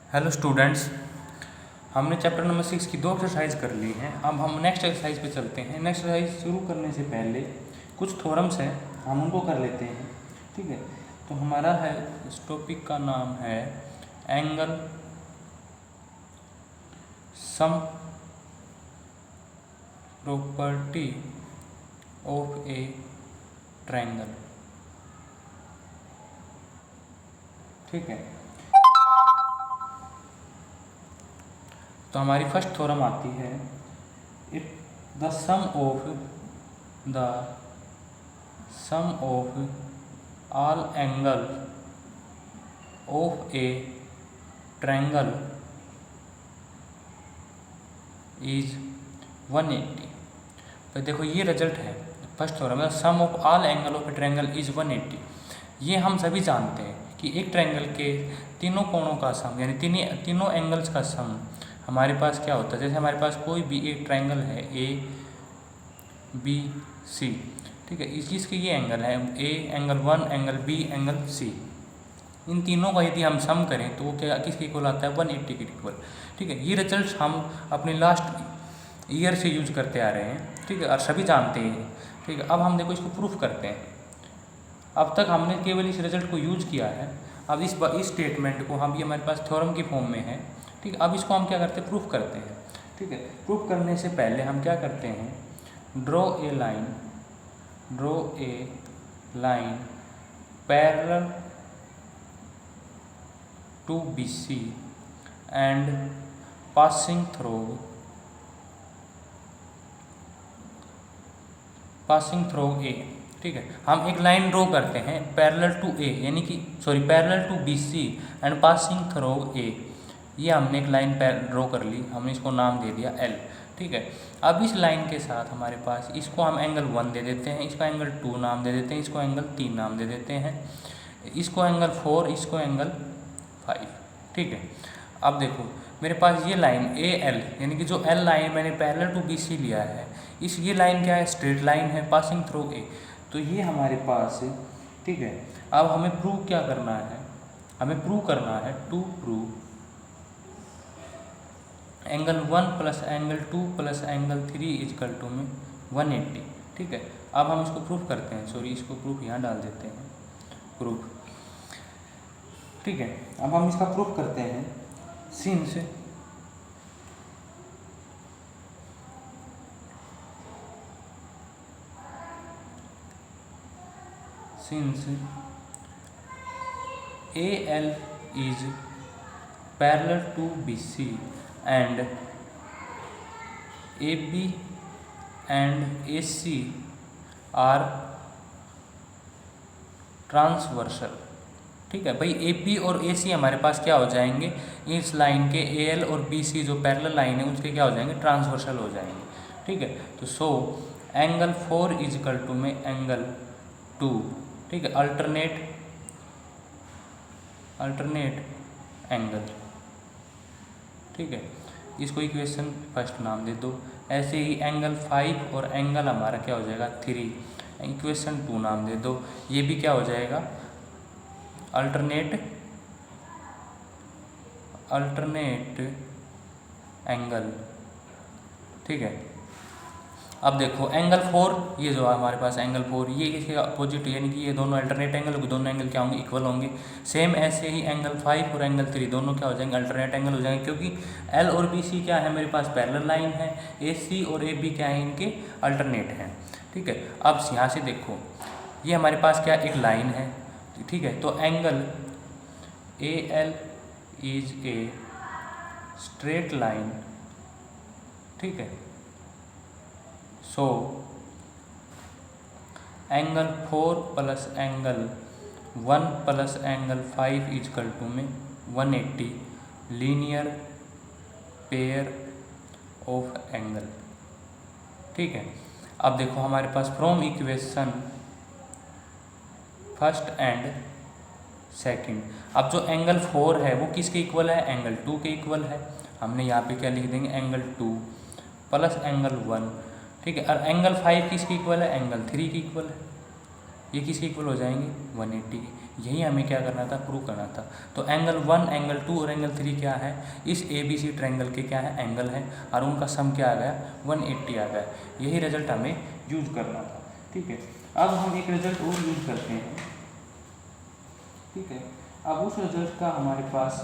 Hello students, हमने chapter number 6 की 2 exercise कर ली हैं। अब हम नेक्स्ट एक्सरसाइज पे चलते हैं। नेक्स्ट एक्सरसाइज शुरू करने से पहले कुछ थ्योरम्स हैं, हम उनको कर लेते हैं। ठीक है, तो हमारा है, इस टॉपिक का नाम है angle sum property of a triangle. ठीक है, तो हमारी फर्स्ट थ्योरम आती है, if the sum of all angle of a triangle is 180। तो देखो ये रिजल्ट है, फर्स्ट थ्योरम है, sum of all angle of a triangle is 180। ये हम सभी जानते हैं कि एक ट्रायंगल के तीनों कोणों का सम, यानी तीनों एंगल्स का सम हमारे पास क्या होता है। जैसे हमारे पास कोई भी एक ट्रायंगल है ए बी सी, ठीक है, इसके ये एंगल है A, angle 1, angle B, angle C. इन तीनों का यदि हम सम करें तो वो क्या किसके इक्वल आता है, 180 के इक्वल। ठीक है, ये रिजल्ट हम अपने लास्ट ईयर से यूज करते आ रहे हैं। ठीक है, और सभी जानते हैं। ठीक है, अब हम देखो इसको प्रूफ करते हैं। अब तक हमने केवल इस रिजल्ट को यूज किया है। अब इस स्टेटमेंट को हम, ये हमारे पास थ्योरम की फॉर्म में है। ठीक है, अब इसको हम क्या करते हैं, प्रूफ करते हैं। ठीक है, प्रूफ करने से पहले हम क्या करते हैं, draw a line parallel to BC and passing through A. ठीक है, हम एक लाइन ड्रॉ करते हैं पैरेलल टू ए, यानी कि parallel to BC and passing through A. ये हमने एक लाइन ड्रॉ कर ली, हमने इसको नाम दे दिया L। ठीक है, अब इस लाइन के साथ हमारे पास, इसको हम एंगल 1 दे देते हैं, इसको एंगल 2 नाम दे देते हैं, इसको एंगल 3 नाम दे देते हैं, इसको एंगल 4, इसको एंगल 5। ठीक है, अब देखो मेरे पास ये लाइन AL, यानी कि जो L लाइन मैंने पैरेलल टू BC लिया है, ये लाइन क्या है, स्ट्रेट लाइन है पासिंग थ्रू A। तो ये हमारे पास है। ठीक है, अब हमें प्रूव क्या करना है, हमें प्रूव करना है, to prove angle 1 plus angle 2 plus angle 3 equal to में 180। ठीक है, अब हम इसको प्रूफ करते हैं, इसको प्रूफ यहाँ डाल देते हैं, प्रूफ। ठीक है, अब हम इसका प्रूफ करते हैं, since AL is parallel to BC and AB and AC are transversal. ठीक है भाई, AB और AC हमारे पास क्या हो जाएंगे, इस लाइन के AL और BC जो पैरेलल लाइन है उसके क्या हो जाएंगे, ट्रांसवर्सल हो जाएंगे। ठीक है, तो सो एंगल 4 इजकल टू में एंगल 2। ठीक है, अल्टरनेट एंगल। ठीक है, इसको इक्वेशन फर्स्ट नाम दे दो। ऐसे ही एंगल 5 और एंगल हमारा क्या हो जाएगा, 3, इक्वेशन 2 नाम दे दो। ये भी क्या हो जाएगा, अल्टरनेट एंगल। ठीक है, अब देखो एंगल 4, ये जो हमारे पास एंगल 4, ये इसके अपोजिट, यानी कि ये दोनों अल्टरनेट एंगल, दोनों एंगल क्या होंगे, इक्वल होंगे। सेम ऐसे ही एंगल 5 और एंगल 3 दोनों क्या हो जाएंगे, अल्टरनेट एंगल हो जाएंगे, क्योंकि L और BC क्या है, मेरे पास पैरेलल लाइन है, AC और AB क्या है, इनके अल्टरनेट हैं। ठीक है, अब यहाँ से देखो, ये हमारे पास क्या एक लाइन है। ठीक है, तो angle AL is a straight line. ठीक है, so angle 4 plus angle 1 plus angle 5 equal to में 180 लीनियर पेयर ऑफ एंगल। ठीक है, अब देखो हमारे पास from equation first and second, अब जो एंगल 4 है वो किसके इक्वल है, एंगल 2 के इक्वल है। हमने यहाँ पे क्या लिख देंगे, एंगल 2 प्लस एंगल 1। ठीक है, और एंगल 5 किसके इक्वल है, एंगल 3 के इक्वल है। ये किसके इक्वल हो जाएंगे, 180 के। यही हमें क्या करना था, प्रूव करना था। तो एंगल 1, एंगल 2 और एंगल 3 क्या है, इस ABC ट्रायंगल के क्या है, एंगल है, और उनका सम क्या आ गया, 180 आ गया। यही रिजल्ट हमें यूज करना था। ठीक है, अब हम एक रिजल्ट और यूज करते हैं। ठीक है, अब उस रिजल्ट का हमारे पास,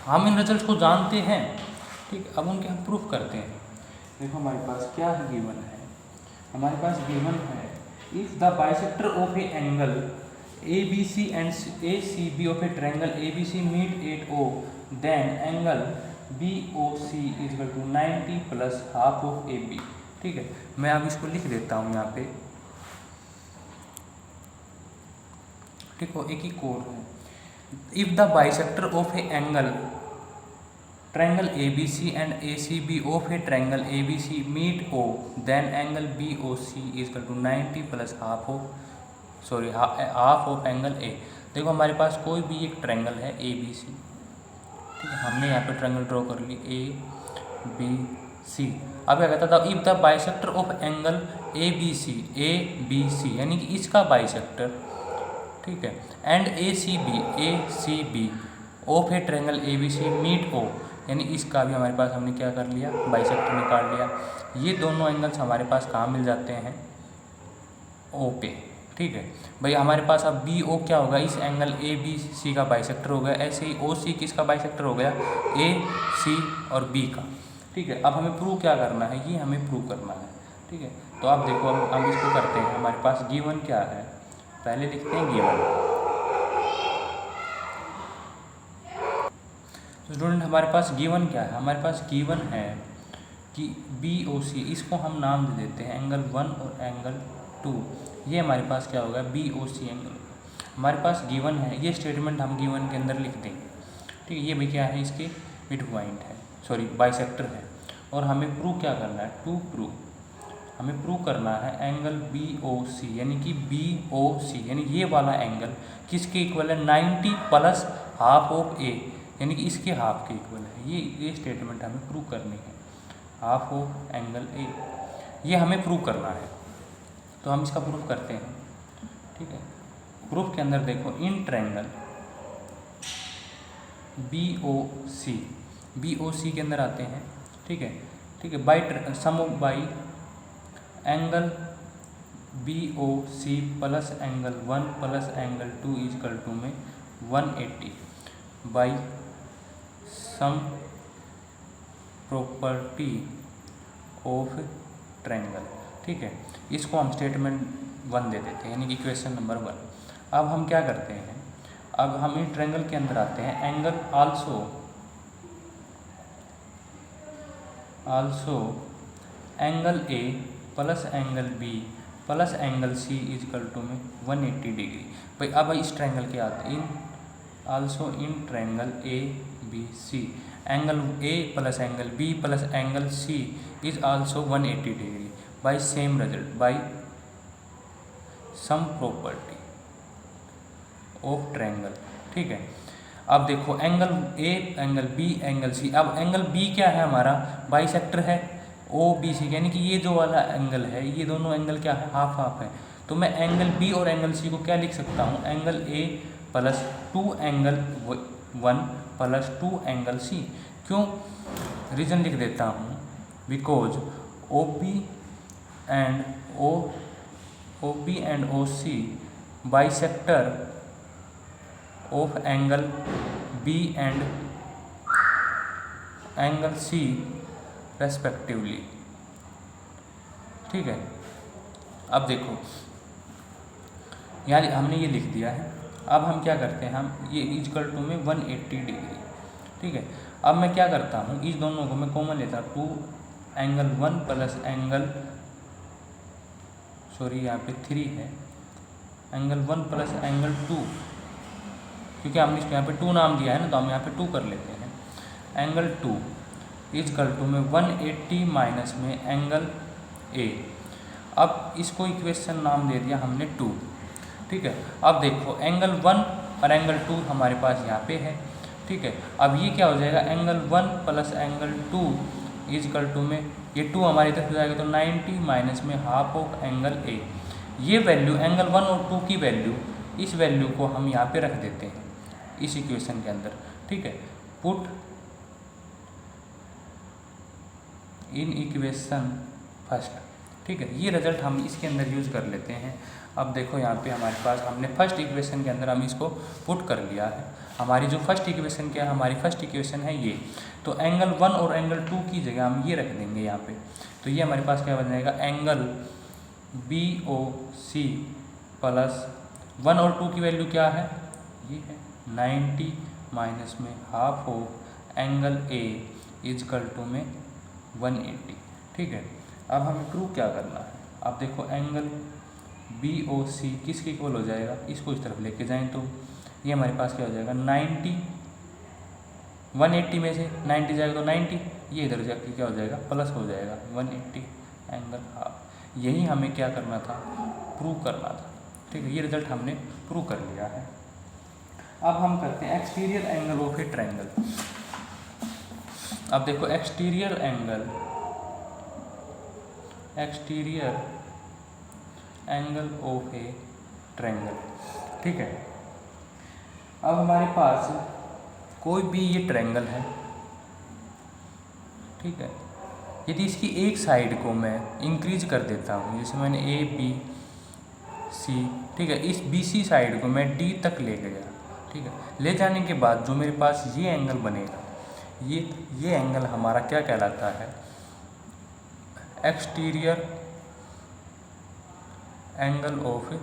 हम इन रिजल्ट को जानते हैं। ठीक, अब उनके हम प्रूफ करते हैं। देखो हमारे पास क्या गिवन है, हमारे पास गिवन है if the bisector of a angle ABC and ACB of a triangle ABC meet at O, then angle BOC is equal to 90 plus half of AB। ठीक है, मैं अब इसको लिख देता हूँ यहाँ पे। ठीक हो, एक ही कोड है। If the bisector of a angle triangle ABC and ACB of a triangle ABC meet O, then angle BOC is equal to 90 plus half of angle A। देखो हमारे पास कोई भी एक ट्रायंगल है ABC। ठीक है, हमने यहाँ पे ट्रायंगल ड्रॉ कर ली ABC। अब क्या कहता था, if the bisector of angle ABC यानी कि इसका बाइसेक्टर, ठीक है, and ACB of a triangle ABC meet O, यानी इसका भी हमारे पास हमने क्या कर लिया, बाइसेक्टर निकाल लिया। ये दोनों एंगल्स हमारे पास कहाँ मिल जाते हैं, O पे। ठीक है भाई, हमारे पास अब BO क्या होगा, इस एंगल ABC का बाइसेक्टर हो गया। ऐसे ही OC किसका बाइसेक्टर हो गया, AC और B का। ठीक है, अब हमें प्रूव क्या करना है, ये हमें प्रूव करना है। ठीक है, तो आप देखो हम इसको करते हैं। हमारे पास गिवन क्या है, पहले लिखते हैं गिवन। स्टूडेंट हमारे पास गिवन क्या है, हमारे पास गिवन है कि BOC, इसको हम नाम दे देते हैं एंगल 1 और एंगल 2। ये हमारे पास क्या होगा, BOC एंगल हमारे पास गिवन है। ये स्टेटमेंट हम गिवन के अंदर लिख देंगे। ठीक है, ये भी क्या है, इसके मिड पॉइंट है, सॉरी बाइसेक्टर है। और हमें प्रूव क्या करना है, हमें प्रूव करना है एंगल BOC, यानी कि BOC यानी ये वाला एंगल किसके इक्वल है, 90 प्लस हाफ ऑफ A, यानी कि इसके हाफ के इक्वल है। ये स्टेटमेंट हमें प्रूव करनी है, हाफ ऑफ एंगल A, ये हमें प्रूव करना है। तो हम इसका प्रूफ करते हैं। ठीक है, प्रूफ के अंदर देखो, इन ट्रायंगल BOC के अंदर आते हैं। ठीक है, by sum of by angle BOC plus angle 1 plus angle 2 is equal to में 180 by sum property of triangle. ठीक है, इसको हम स्टेटमेंट 1 दे देते हैं, यानी कि इक्वेशन नंबर 1। अब हम क्या करते हैं, अब हम इन ट्रायंगल के अंदर आते हैं। Angle also angle A plus angle B plus angle C is equal to में 180 डिग्री। भाई अब इस ट्रायंगल के आते हैं, in triangle ABC angle A plus angle B plus angle C is also 180 degree by same result, by sum property of triangle. ठीक है, अब देखो angle A, angle B, angle C। अब एंगल B क्या है, हमारा बाइसेक्टर है OBC, यानी कि ये जो वाला एंगल है, ये दोनों एंगल क्या है, हाफ हाफ है। तो मैं एंगल B और एंगल C को क्या लिख सकता हूँ, angle A plus 2 angle 1 plus 2 angle C। क्यों, रीज़न लिख देता हूँ, because OB and OC bisector of angle B and angle C respectively. ठीक है, अब देखो यार हमने ये लिख दिया है। अब हम क्या करते हैं, हम ये इक्वल टू में 180 डिग्री। ठीक है, अब मैं क्या करता हूँ, इस दोनों को मैं कॉमन लेता हूँ, 2 एंगल 1 प्लस एंगल, सॉरी यहाँ पे 3 है, एंगल 1 प्लस एंगल 2, क्योंकि हमने इसको यहाँ पे 2 नाम दिया है ना, तो हम यहाँ पे 2 कर लेते हैं। एंगल 2 इक्वल टू में 180 माइनस में एंगल A। अब इसको इक्वेशन नाम दे दिया हमने 2। ठीक है, अब देखो एंगल 1 और एंगल 2 हमारे पास यहाँ पे है। ठीक है, अब ये क्या हो जाएगा, angle 1 plus angle 2 equal to में ये 2 हमारी तरफ जाएगा, तो 90 माइनस में हाफ ऑफ एंगल A। ये वैल्यू एंगल 1 और 2 की वैल्यू इस वैल्यू को हम यहाँ पे रख देते हैं इस इक्वेशन के अंदर, ठीक है। पुट इन इक्वेशन फर्स्ट, ठीक है। ये रिजल्ट हम इसके अंदर यूज़ कर लेते हैं। अब देखो यहाँ पे हमारे पास हमने फर्स्ट इक्वेशन के अंदर हम इसको पुट कर लिया है। हमारी जो फर्स्ट इक्वेशन क्या है, हमारी फर्स्ट इक्वेशन है ये। तो एंगल 1 और एंगल 2 की जगह हम ये रख देंगे यहाँ पे। तो ये हमारे पास क्या बन जाएगा, एंगल BOC प्लस 1 और 2 की वैल्यू क्या है, ये है 90 माइनस में half of angle A equal to में 180, ठीक है। अब हमें प्रूव क्या करना है, अब देखो एंगल BOC किसके इक्वल हो जाएगा, इसको इस तरफ लेके जाएं तो ये हमारे पास क्या हो जाएगा 90, 180 में से 90 जाएगा तो 90, ये इधर जाके क्या हो जाएगा प्लस हो जाएगा 180 एंगल हाफ। यही हमें क्या करना था, प्रूव करना था, ठीक है। ये रिजल्ट हमने प्रूव कर लिया है। अब हम करते हैं exterior angle of a triangle. अब देखो exterior angle of a triangle, ठीक है। अब हमारे पास कोई भी ये ट्रायंगल है, ठीक है। यदि इसकी एक साइड को मैं इंक्रीज कर देता हूँ, जैसे मैंने ABC, ठीक है, इस BC साइड को मैं D तक ले गया, ठीक है। ले जाने के बाद जो मेरे पास ये एंगल बनेगा, ये एंगल हमारा क्या कहलाता है, exterior angle of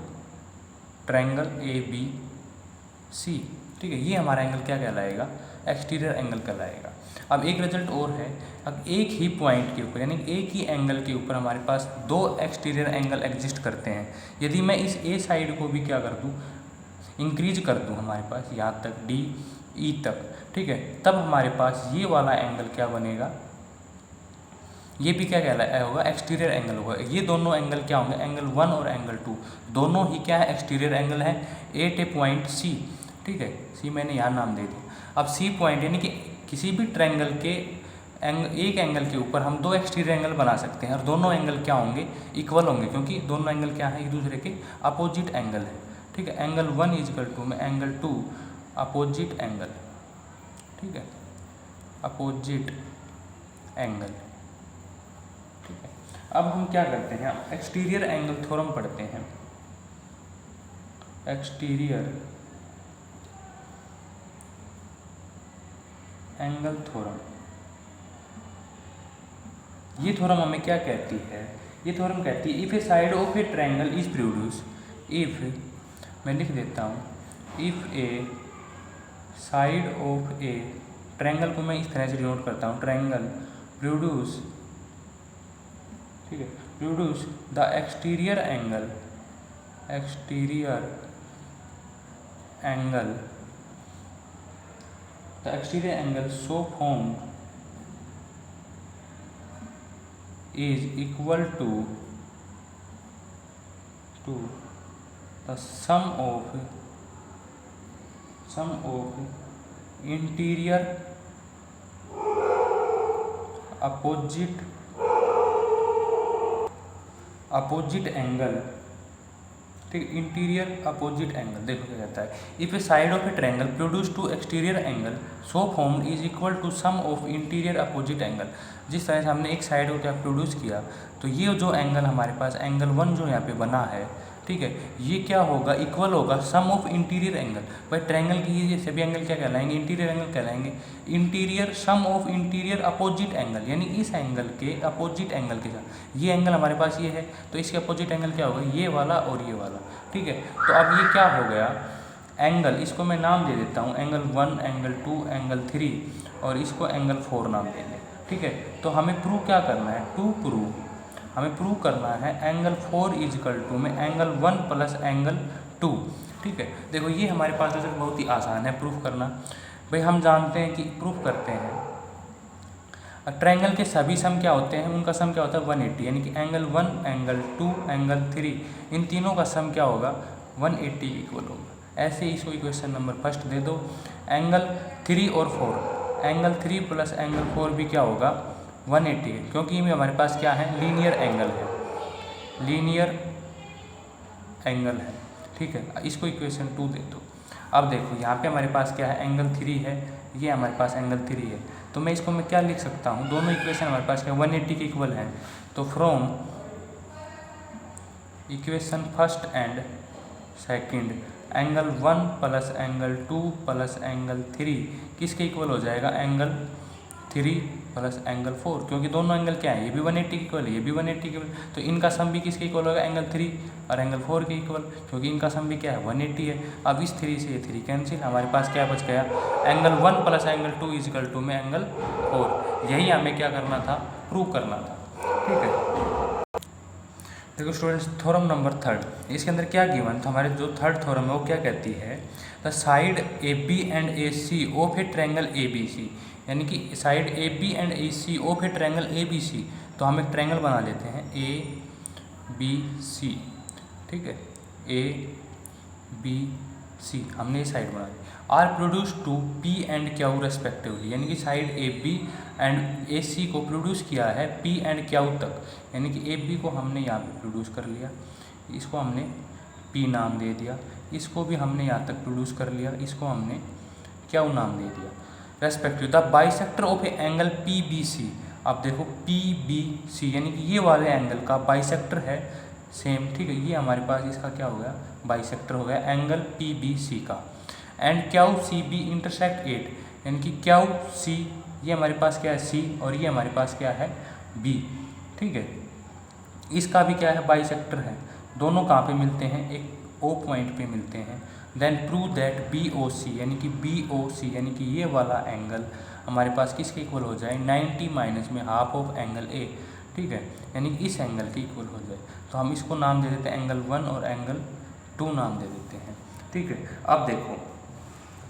triangle ABC, ठीक है। ये हमारा एंगल क्या कहलाएगा, एक्सटीरियर एंगल कहलाएगा। अब एक रिजल्ट और है, अब एक ही पॉइंट के ऊपर यानी एक ही एंगल के ऊपर हमारे पास दो एक्सटीरियर एंगल एग्जिस्ट करते हैं। यदि मैं इस A साइड को भी क्या कर दूँ, इंक्रीज कर दूँ हमारे पास यहाँ तक DE तक, ठीक है, तब हमारे पास ये वाला एंगल क्या बनेगा, ये भी क्या कहलाया होगा, एक्सटीरियर एंगल होगा। ये दोनों एंगल क्या होंगे, एंगल 1 और एंगल 2 दोनों ही क्या है, एक्सटीरियर एंगल है एट ए पॉइंट C, ठीक है। C मैंने यहाँ नाम दे दिया। अब C पॉइंट यानी कि किसी भी ट्रायंगल के एक एंगल के ऊपर हम दो एक्सटीरियर एंगल बना सकते हैं और दोनों एंगल क्या होंगे, इक्वल होंगे, क्योंकि दोनों एंगल क्या है, एक दूसरे के अपोजिट एंगल है, ठीक है। एंगल 1 इजकल टू में एंगल 2 अपोजिट एंगल, ठीक है, अपोजिट एंगल, ठीक है। अब हम क्या करते हैं, एक्सटीरियर एंगल थ्योरम पढ़ते हैं। एक्सटीरियर एंगल थ्योरम, ये थ्योरम हमें क्या कहती है, ये थ्योरम कहती है if a side of a triangle is produce, if मैं लिख देता हूँ, if a side of a triangle को मैं इस तरह से डिनोट करता हूँ, ट्रायंगल प्रोड्यूस, ठीक है, produce the exterior angle the exterior angle so formed is equal to the sum of interior opposite angle, ठीक, इंटीरियर अपोजिट एंगल। देखो क्या कहता है, if a side of a triangle produce to exterior angle so form is equal to sum of interior opposite angle. जिस तरह से हमने एक साइड को क्या प्रोड्यूस किया, तो ये जो एंगल हमारे पास एंगल 1 जो यहाँ पे बना है, ठीक है, ये क्या होगा, इक्वल होगा सम ऑफ इंटीरियर एंगल। भाई ट्रायंगल की ये सभी एंगल क्या कहलाएंगे, इंटीरियर एंगल कहलाएंगे। Interior sum of interior opposite angle, यानी इस एंगल के अपोजिट एंगल के साथ, ये एंगल हमारे पास ये है तो इसके अपोजिट एंगल क्या होगा, ये वाला और ये वाला, ठीक है। तो अब ये क्या हो गया एंगल, इसको मैं नाम दे देता हूँ एंगल 1, एंगल 2, एंगल 3 और इसको एंगल 4 नाम देंगे, ठीक है। तो हमें प्रूव क्या करना है, हमें प्रूव करना है एंगल 4 इजकल टू में एंगल 1 प्लस एंगल 2, ठीक है। देखो ये हमारे पास रिजल्ट बहुत ही आसान है प्रूफ करना। भाई हम जानते हैं कि प्रूफ करते हैं ट्रायंगल के सभी सम क्या होते हैं, उनका सम क्या होता है 180, यानी कि एंगल 1, एंगल 2, एंगल 3 इन तीनों का सम क्या होगा 180 इक्वल होगा। ऐसे ही इसको इक्वेशन नंबर फर्स्ट दे दो। एंगल 3 और 4, एंगल 3 प्लस एंगल 4 भी क्या होगा 180 है, क्योंकि ये हमारे पास क्या है लीनियर एंगल है, ठीक है, इसको इक्वेशन 2 दे दो। अब देखो यहाँ पे हमारे पास क्या है, एंगल 3 है, ये हमारे पास एंगल 3 है, तो मैं इसको मैं क्या लिख सकता हूँ, दोनों इक्वेशन हमारे पास क्या 180 के इक्वल है। तो from equation first and second angle 1 plus angle 2 plus angle 3 किसके इक्वल हो जाएगा, एंगल 3 प्लस एंगल 4, क्योंकि दोनों एंगल क्या है, ये भी 180 के इक्वल है, ये भी 180 के इक्वल, तो इनका सम भी किसके इक्वल होगा, एंगल 3 और एंगल 4 के इक्वल, क्योंकि इनका सम भी क्या है 180 है। अब इस 3 से ये 3 कैंसिल, हमारे पास क्या बच गया, angle 1 plus angle 2 equal to में एंगल 4। यही हमें क्या करना था, प्रूव करना था। ठीक है, देखो स्टूडेंट्स, थ्योरम नंबर 3, इसके अंदर क्या गिवन, तो हमारे जो थर्ड थ्योरम है वो क्या कहती है, the side A B and A C of a triangle A B C, यानी कि side A B and A C of a triangle A B C. तो हम एक ट्रायंगल बना लेते हैं ए बी सी, ठीक है, ए बी सी हमने ये साइड बना ली, are produce to P and Q respectively, यानी कि side A B and A C को प्रोड्यूस किया है पी एंड क्यू तक, यानी कि ए बी को हमने यहाँ पे प्रोड्यूस कर लिया, इसको हमने पी नाम दे दिया, इसको भी हमने यहाँ तक प्रोड्यूस कर लिया, इसको हमने क्यू नाम दे दिया, respective the bisector of a angle P B C. अब देखो पी बी सी यानी कि ये वाले एंगल का बाइसेक्टर है सेम, ठीक है, ये हमारे पास इसका क्या हो गया, बाइसेक्टर हो गया एंगल पी बी सी का, and Q C B intersect 8, यानी कि क्यू सी ये हमारे पास क्या है सी और ये हमारे पास क्या है बी, ठीक है, इसका भी क्या है बाइसेक्टर है, दोनों कहाँ पे मिलते हैं, एक ओ पॉइंट पे मिलते हैं। Then prove that B O C, यानी कि बी ओ सी यानी कि ये वाला एंगल हमारे पास किसके इक्वल हो जाए, 90 माइनस में हाफ ऑफ एंगल ए, ठीक है, यानी कि इस एंगल के इक्वल हो जाए। तो हम इसको नाम दे देते हैं एंगल 1 और एंगल 2 नाम दे देते हैं, ठीक है। अब देखो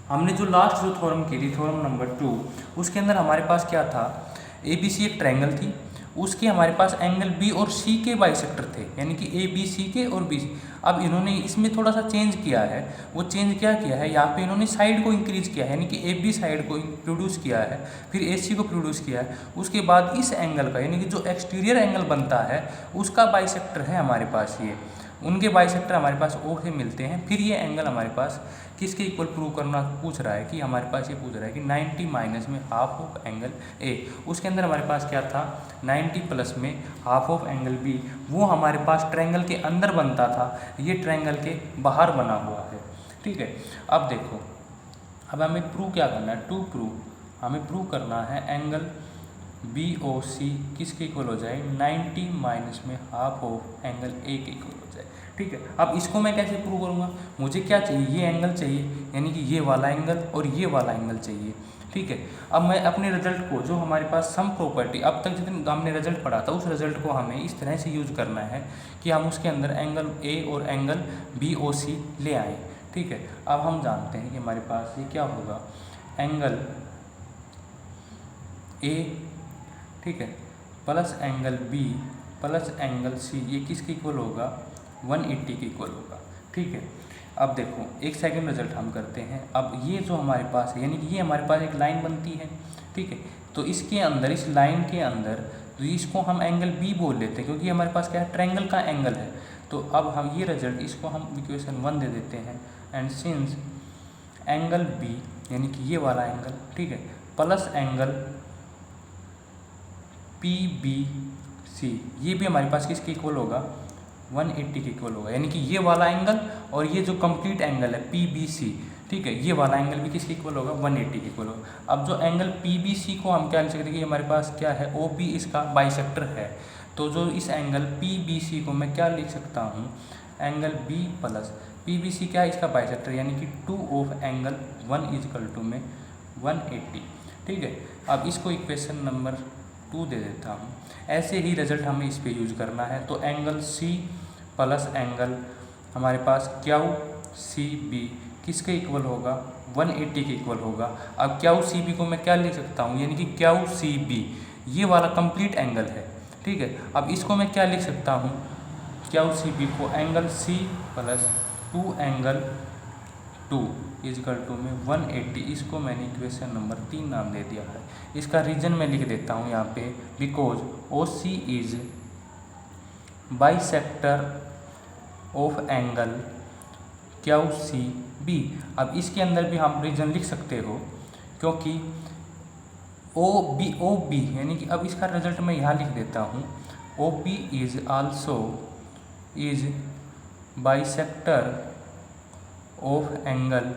हमने जो लास्ट जो थ्योरम की थी, थ्योरम नंबर 2, उसके अंदर हमारे पास क्या था, ए बी सी एक ट्रायंगल थी, उसके हमारे पास एंगल बी और सी के बाइसेक्टर थे, यानी कि ए बी सी के और बी सी। अब इन्होंने इसमें थोड़ा सा चेंज किया है, वो चेंज क्या किया है, यहाँ पे इन्होंने साइड को इंक्रीज किया है, यानी कि ए बी साइड को प्रोड्यूस किया है, फिर ए सी को प्रोड्यूस किया है, उसके बाद इस एंगल का यानी कि जो एक्सटीरियर एंगल बनता है उसका बाइसेक्टर है हमारे पास, ये उनके बाइसेक्टर हमारे पास ओ से मिलते हैं। फिर ये एंगल हमारे पास किसके इक्वल प्रूव करना पूछ रहा है, कि हमारे पास ये पूछ रहा है कि 90 माइनस में हाफ ऑफ एंगल ए, उसके अंदर हमारे पास क्या था 90 प्लस में हाफ ऑफ एंगल बी, वो हमारे पास ट्रायंगल के अंदर बनता था, ये ट्रायंगल के बाहर बना हुआ है, ठीक है। अब देखो, अब हमें प्रूव क्या करना है, टू प्रूव हमें प्रूव करना है एंगल बी ओ सी किसके इक्वल हो जाए, 90 माइनस में हाफ ऑफ एंगल ए के इक्वल हो जाए, ठीक है। अब इसको मैं कैसे प्रूव करूँगा, मुझे क्या चाहिए, ये एंगल चाहिए, यानी कि ये वाला एंगल और ये वाला एंगल चाहिए, ठीक है। अब मैं अपने रिजल्ट को, जो हमारे पास सम प्रॉपर्टी अब तक जितने हमने रिजल्ट पढ़ा था, उस रिजल्ट को हमें इस तरह से यूज़ करना है कि हम उसके अंदर एंगल ए और एंगल बी ओ सी ले आएँ, ठीक है। अब हम जानते हैं कि हमारे पास ये क्या होगा, एंगल ए, ठीक है, plus angle B plus angle C, ये किसके इक्वल होगा, 180 के इक्वल होगा, ठीक है। अब देखो एक सेकंड रिजल्ट हम करते हैं। अब ये जो हमारे पास है, यानी कि ये हमारे पास एक लाइन बनती है, ठीक है, तो इसके अंदर, इस लाइन के अंदर, तो इसको हम एंगल बी बोल लेते हैं, क्योंकि हमारे पास क्या है, ट्रायंगल का एंगल है। तो अब हम ये रिजल्ट, इसको हम इक्वेशन 1 दे देते हैं, एंड सिंस एंगल बी यानी कि ये वाला एंगल, ठीक है, plus angle P B C, ये भी हमारे पास किसके इक्वल होगा, 180 के इक्वल होगा, यानी कि ये वाला एंगल और ये जो कंप्लीट एंगल है पी बी सी, ठीक है, ये वाला एंगल भी किसके इक्वल होगा, 180 के इक्वल होगा। अब जो एंगल पी बी सी को हम क्या लिख सकते हैं कि हमारे पास क्या है, ओ बी इसका बाइसेक्टर है, तो जो इस एंगल पी बी सी को मैं क्या लिख सकता हूँ, angle B plus P B C क्या है, इसका बाइसेक्टर, यानी कि 2 ऑफ एंगल 1 इजकल टू में 180, ठीक है। अब इसको इक्वेशन नंबर 2 दे देता हूँ। ऐसे ही रिजल्ट हमें इस पे यूज करना है। तो एंगल सी प्लस एंगल हमारे पास क्यू सी बी किसके इक्वल होगा, 180 के इक्वल होगा। अब क्यू सी बी को मैं क्या लिख सकता हूँ, यानी कि क्यू सी बी ये वाला कंप्लीट एंगल है, ठीक है। अब इसको मैं क्या लिख सकता हूँ, क्यू सी बी को angle C plus 2 angle 2 is equal to में 180, इसको मैंने इक्वेशन नंबर 3 नाम दे दिया है। इसका रीजन मैं लिख देता हूँ यहाँ पे, because O C is bisector of angle Q C B. अब इसके अंदर भी हम रीजन लिख सकते हो, क्योंकि ओ बी यानी कि अब इसका रिजल्ट मैं यहाँ लिख देता हूँ, O P is also is bisector of angle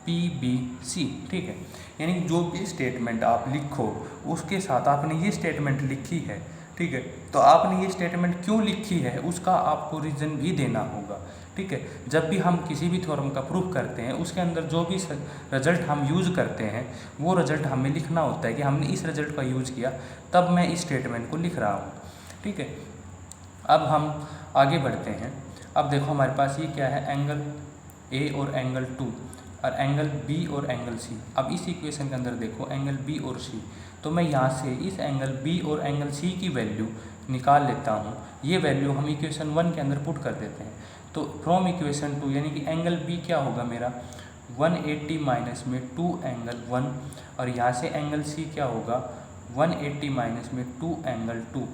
P B C. ठीक है, यानी कि जो भी स्टेटमेंट आप लिखो उसके साथ आपने ये स्टेटमेंट लिखी है, ठीक है, तो आपने ये स्टेटमेंट क्यों लिखी है उसका आपको रीज़न भी देना होगा। ठीक है, जब भी हम किसी भी थ्योरम का प्रूफ करते हैं उसके अंदर जो भी रिजल्ट हम यूज़ करते हैं वो रिजल्ट हमें लिखना होता है कि हमने इस रिजल्ट का यूज़ किया, तब मैं इस स्टेटमेंट को लिख रहा हूँ। ठीक है, अब हम आगे बढ़ते हैं। अब देखो हमारे पास ये क्या है, एंगल ए और एंगल 2 और एंगल बी और एंगल सी। अब इस इक्वेशन के अंदर देखो एंगल बी और सी, तो मैं यहाँ से इस एंगल बी और एंगल सी की वैल्यू निकाल लेता हूँ। ये वैल्यू हम इक्वेशन 1 के अंदर पुट कर देते हैं। तो फ्रॉम इक्वेशन 2 यानी कि एंगल बी क्या होगा मेरा 180 माइनस में 2 एंगल 1, और यहाँ से एंगल सी क्या होगा 180 माइनस में 2 एंगल 2।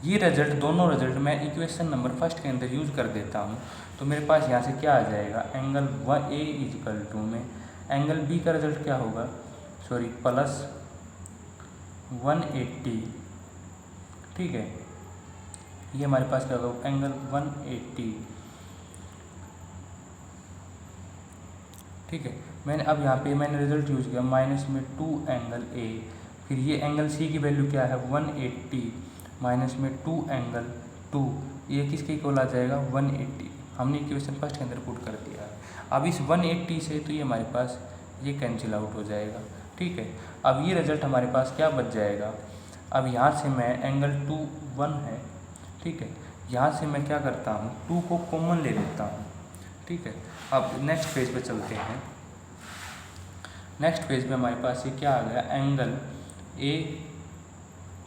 ये रिजल्ट दोनों रिजल्ट मैं इक्वेशन नंबर फर्स्ट के अंदर यूज़ कर देता हूँ। तो मेरे पास यहाँ से क्या आ जाएगा, एंगल ए इजकल टू में एंगल बी का रिजल्ट क्या होगा, सॉरी प्लस 180। ठीक है, ये हमारे पास क्या होगा एंगल 180। ठीक है, मैंने अब यहाँ पे मैंने रिजल्ट यूज़ किया माइनस में 2 एंगल ए, फिर ये एंगल सी की वैल्यू क्या है 180 माइनस में 2 एंगल 2, ये किसके इक्वल आ जाएगा 180। हमने इक्वेशन फर्स्ट के अंदर पुट कर दिया है। अब इस 180 से तो ये हमारे पास ये कैंसिल आउट हो जाएगा। ठीक है, अब ये रिजल्ट हमारे पास क्या बच जाएगा, अब यहाँ से मैं एंगल 2 1 है, ठीक है, यहाँ से मैं क्या करता हूँ 2 को कॉमन ले लेता हूँ। ठीक है, अब नेक्स्ट पेज पे चलते हैं। नेक्स्ट पेज पे हमारे पास ये क्या आ गया एंगल ए,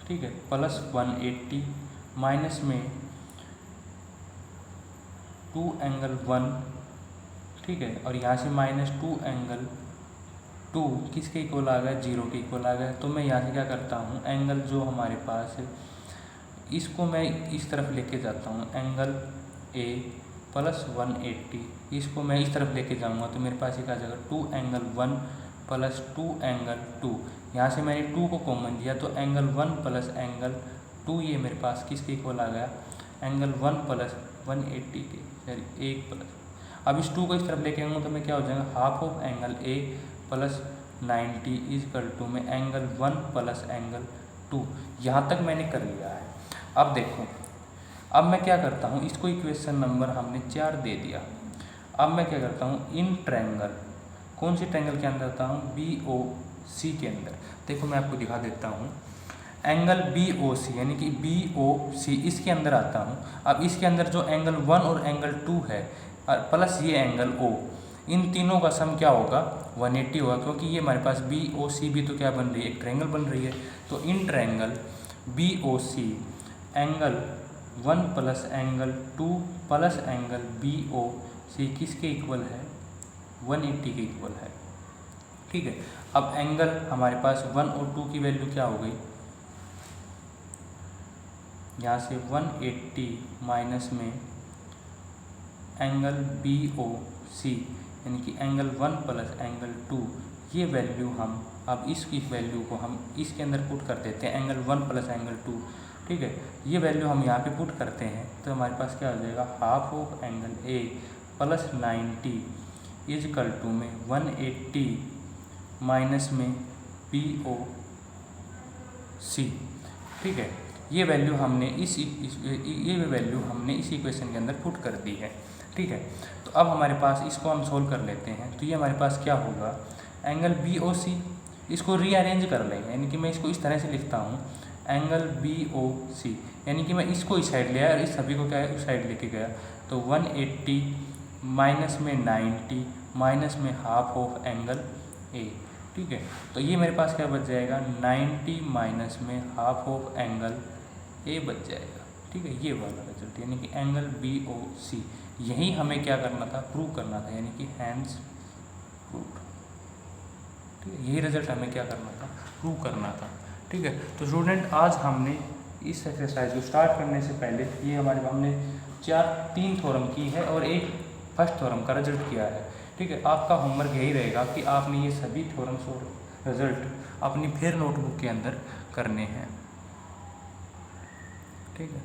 ठीक है, प्लस 180 माइनस में 2 एंगल 1, ठीक है, और यहाँ से माइनस 2 एंगल 2 किसके इक्वल आ गया 0 के इक्वल आ गया। तो मैं यहाँ से क्या करता हूँ एंगल जो हमारे पास है इसको मैं इस तरफ लेके जाता हूँ, एंगल ए प्लस 180 इसको मैं इस तरफ लेके जाऊँगा तो मेरे पास ये क्या आ जाएगा 2 एंगल 1 प्लस 2 एंगल 2। यहाँ से मैंने 2 को कॉमन दिया तो एंगल 1 प्लस एंगल 2 ये मेरे पास किसके इक्वल आ गया एंगल 1 प्लस 180 के, सॉरी 1 प्लस। अब इस 2 को इस तरफ लेके आऊँगा तो मैं क्या हो जाएगा half of angle A plus 90 is equal to में एंगल 1 प्लस एंगल 2। यहाँ तक मैंने कर लिया है। अब देखो, अब मैं क्या करता हूँ इसको इक्वेशन नंबर हमने 4 दे दिया। अब मैं क्या करता हूँ इन ट्रायंगल, कौन सी ट्रायंगल के अंदर आता हूँ बी ओ सी के अंदर। देखो मैं आपको दिखा देता हूँ एंगल बी ओ सी यानी कि बी ओ सी इसके अंदर आता हूँ। अब इसके अंदर जो एंगल 1 और एंगल 2 है प्लस ये एंगल ओ, इन तीनों का सम क्या होगा 180 होगा, क्योंकि ये हमारे पास बी ओ सी भी तो क्या बन रही है एक ट्रायंगल बन रही है। तो in triangle B O C angle 1 plus angle 2 plus angle B O C किसके इक्वल है 180 के इक्वल है। ठीक है, अब एंगल हमारे पास 1 और 2 की वैल्यू क्या हो गई, यहाँ से 180 माइनस में एंगल बी ओ सी यानी कि एंगल 1 प्लस एंगल 2, ये वैल्यू हम अब इसकी वैल्यू को हम इसके अंदर पुट कर देते हैं एंगल 1 प्लस एंगल 2। ठीक है, ये वैल्यू हम यहाँ पे पुट करते हैं तो हमारे पास क्या हो जाएगा half of angle A plus 90 is equal to में 180 माइनस में पी ओ सी। ठीक है, ये वैल्यू हमने ये वैल्यू हमने इस इक्वेशन के अंदर पुट कर दी है। ठीक है, तो अब हमारे पास इसको हम सोल्व कर लेते हैं। तो ये हमारे पास क्या होगा एंगल बी ओ सी, इसको रीअरेंज कर लेंगे यानी कि मैं इसको इस तरह से लिखता हूँ एंगल बी ओ सी, यानी कि मैं इसको इस साइड ले आया और इस सभी को क्या है उस साइड लेके गया। तो 180 माइनस में 90 माइनस में हाफ ऑफ एंगल ए। ठीक है, तो ये मेरे पास क्या बच जाएगा 90 माइनस में हाफ ऑफ एंगल ए बच जाएगा। ठीक है, ये वाला रिजल्ट यानी कि एंगल बी ओ सी, यही हमें क्या करना था प्रूव करना था, यानी कि हैंड्स प्रूव्ड। ठीक है, यही रिजल्ट हमें क्या करना था प्रूव करना था। ठीक है, तो स्टूडेंट आज हमने इस एक्सरसाइज को स्टार्ट करने से पहले ये हमने 3 थ्योरम की है और एक फर्स्ट थ्योरम का रिजल्ट क्या है। ठीक है, आपका होमवर्क यही रहेगा कि आपने ये सभी थ्योरम्स और रिजल्ट अपनी फिर नोटबुक के अंदर करने हैं। ठीक है।